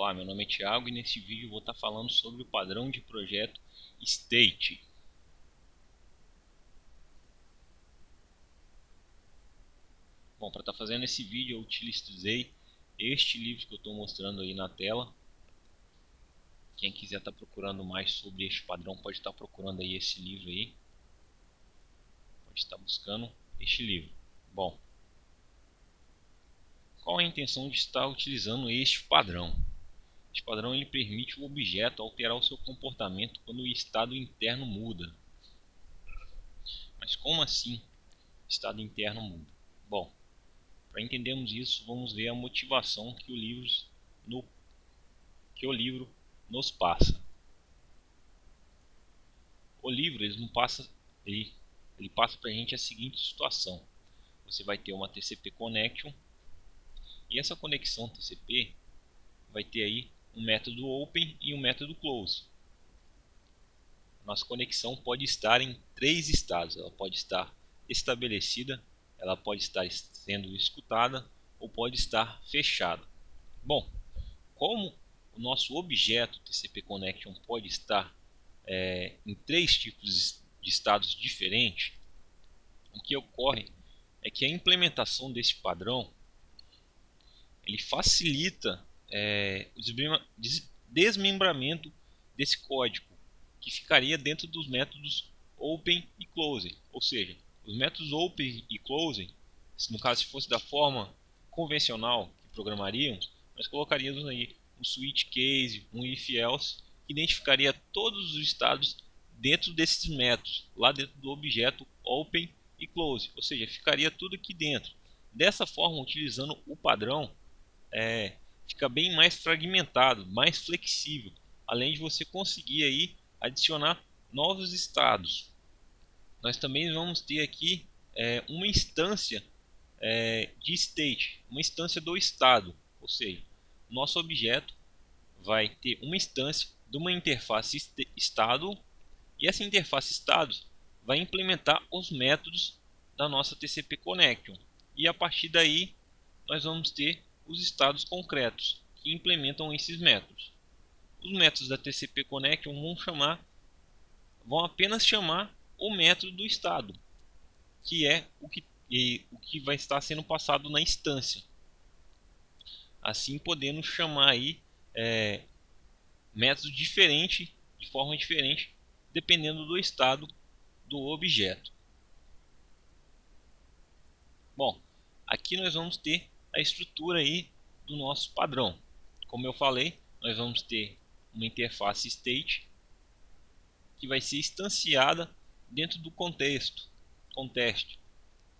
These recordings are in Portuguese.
Olá, meu nome é Thiago e nesse vídeo eu vou estar falando sobre o padrão de projeto State. Bom, para estar fazendo esse vídeo eu utilizei este livro que eu estou mostrando aí na tela. Quem quiser estar procurando mais sobre este padrão pode estar procurando aí esse livro aí. Pode estar buscando este livro. Bom, qual é a intenção de estar utilizando este padrão? Este padrão ele permite o objeto alterar o seu comportamento quando o estado interno muda. Mas como assim estado interno muda? Bom, para entendermos isso, vamos ver a motivação que o livro nos passa. O livro ele passa para a gente a seguinte situação. Você vai ter uma TCP Connection e essa conexão TCP vai ter aí um método Open e um método Close. Nossa conexão pode estar em três estados. Ela pode estar estabelecida, ela pode estar sendo escutada ou pode estar fechada. Bom, como o nosso objeto TCP Connection pode estar em três tipos de estados diferentes, o que ocorre é que a implementação desse padrão ele facilita o desmembramento desse código, que ficaria dentro dos métodos Open e Close. Ou seja, os métodos Open e Close, no caso se fosse da forma convencional que programaríamos, nós colocaríamos aí um switch case, um if else, que identificaria todos os estados dentro desses métodos, lá dentro do objeto Open e Close, ou seja, ficaria tudo aqui dentro. Dessa forma, utilizando o padrão, fica bem mais fragmentado, mais flexível, além de você conseguir aí adicionar novos estados. Nós também vamos ter aqui uma instância de state, uma instância do estado, ou seja, nosso objeto vai ter uma instância de uma interface estado e essa interface estados vai implementar os métodos da nossa TCP Connection e a partir daí nós vamos ter os estados concretos que implementam esses métodos. Os métodos da TCP Connection vão apenas chamar o método do estado, que é o que vai estar sendo passado na instância. Assim podendo chamar aí métodos diferentes, de forma diferente, dependendo do estado do objeto. Bom, aqui nós vamos ter a estrutura aí do nosso padrão. Como eu falei, nós vamos ter uma interface state que vai ser instanciada dentro do contexto,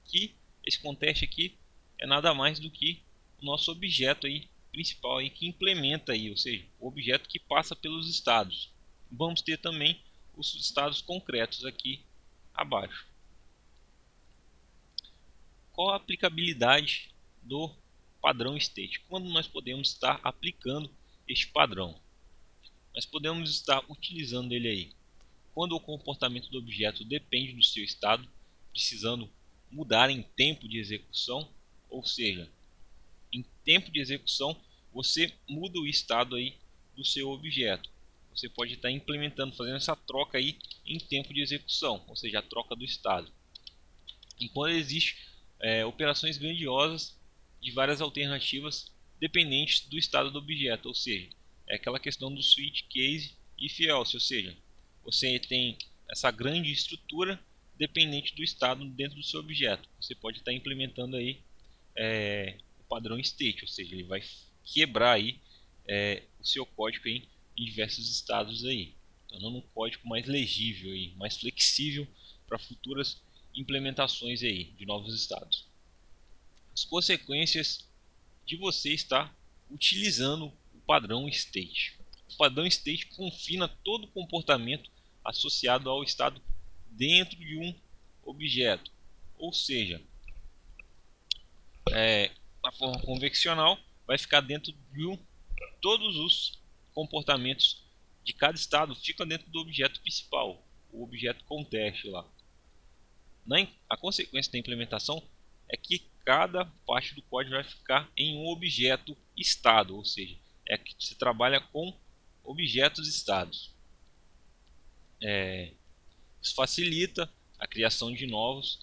que esse contexto aqui é nada mais do que o nosso objeto aí principal aí que implementa aí, ou seja, o objeto que passa pelos estados. Vamos ter também os estados concretos aqui abaixo. Qual a aplicabilidade do padrão state? Quando nós podemos estar aplicando este padrão? Nós podemos estar utilizando ele aí quando o comportamento do objeto depende do seu estado, precisando mudar em tempo de execução, ou seja, em tempo de execução você muda o estado aí do seu objeto. Você pode estar implementando, fazendo essa troca aí em tempo de execução, ou seja, a troca do estado. E quando existe operações grandiosas de várias alternativas dependentes do estado do objeto, ou seja, é aquela questão do switch case if else, ou seja, você tem essa grande estrutura dependente do estado dentro do seu objeto. Você pode estar implementando aí o padrão state, ou seja, ele vai quebrar aí o seu código aí em diversos estados aí, tornando um código mais legível aí, mais flexível para futuras implementações aí de novos estados. As consequências de você estar utilizando o padrão state. O padrão state confina todo o comportamento associado ao estado dentro de um objeto, ou seja, na forma convencional vai ficar dentro de todos os comportamentos de cada estado ficam dentro do objeto principal, o objeto context lá. A consequência da implementação é que cada parte do código vai ficar em um objeto estado, ou seja, é que você trabalha com objetos estados. Isso facilita a criação de novos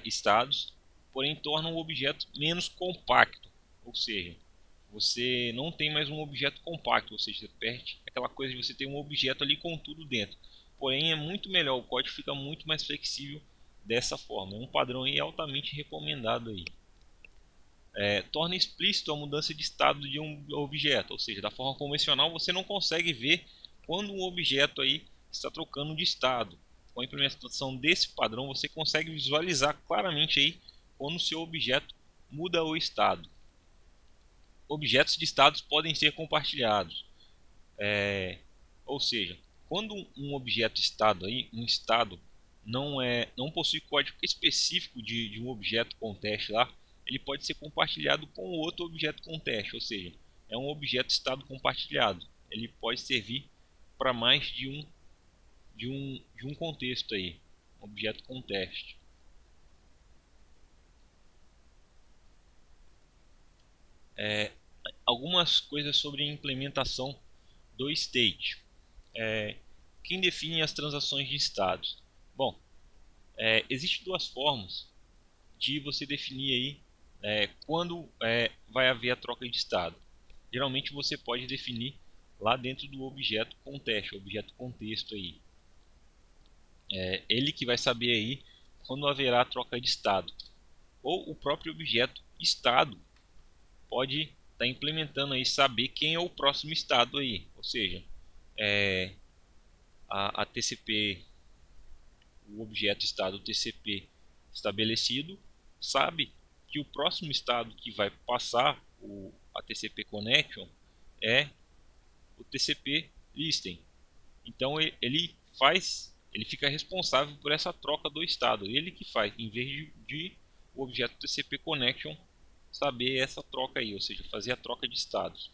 estados, porém torna o objeto menos compacto, ou seja, você não tem mais um objeto compacto, ou seja, você perde aquela coisa de você ter um objeto ali com tudo dentro. Porém, é muito melhor, o código fica muito mais flexível dessa forma. É um padrão aí altamente recomendado aí. Torna explícito a mudança de estado de um objeto, ou seja, da forma convencional você não consegue ver quando um objeto aí está trocando de estado. Com a implementação desse padrão você consegue visualizar claramente aí quando o seu objeto muda o estado. Objetos de estados podem ser compartilhados, ou seja, quando um objeto estado aí, um estado não possui código específico de um objeto contexto lá, ele pode ser compartilhado com outro objeto contexto, ou seja, é um objeto estado compartilhado. Ele pode servir para mais de um contexto aí, objeto contexto. Algumas coisas sobre a implementação do state. Quem define as transações de estados? Bom, existem duas formas de você definir aí quando vai haver a troca de estado. Geralmente você pode definir lá dentro do objeto contexto, objeto contexto aí. Ele que vai saber aí quando haverá a troca de estado. Ou o próprio objeto estado pode estar implementando aí saber quem é o próximo estado aí. Ou seja, a TCP, o objeto estado TCP estabelecido, sabe que o próximo estado que vai passar a TCP connection é o TCP listen. Então ele fica responsável por essa troca do estado. Ele que faz, em vez de o objeto TCP connection saber essa troca aí, ou seja, fazer a troca de estados.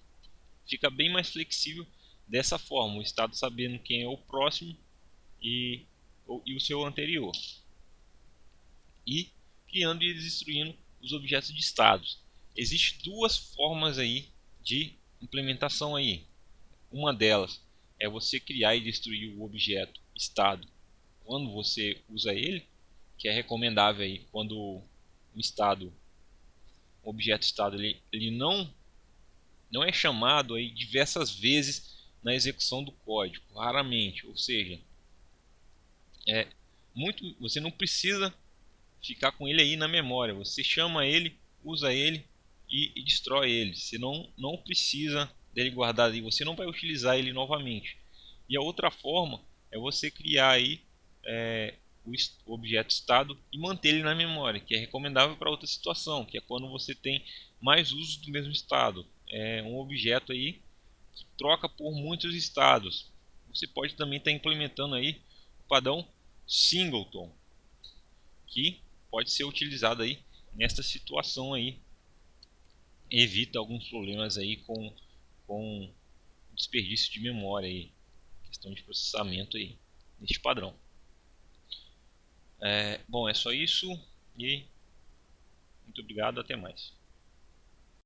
Fica bem mais flexível dessa forma, o estado sabendo quem é o próximo e o seu anterior. E criando e destruindo os objetos de estados. Existem duas formas aí de implementação aí. Uma delas é você criar e destruir o objeto estado quando você usa ele, que é recomendável aí quando o estado, o objeto estado ele não é chamado aí diversas vezes na execução do código, raramente, ou seja, você não precisa ficar com ele aí na memória. Você chama ele, usa ele e destrói ele. Você não precisa dele guardado ali. Você não vai utilizar ele novamente. E a outra forma é você criar aí o objeto estado e manter ele na memória, que é recomendável para outra situação, que é quando você tem mais usos do mesmo estado. É um objeto aí que troca por muitos estados. Você pode também estar implementando aí o padrão singleton, que pode ser utilizado aí nesta situação aí, evita alguns problemas aí com desperdício de memória aí, questão de processamento aí neste padrão. Bom, é só isso e muito obrigado, até mais.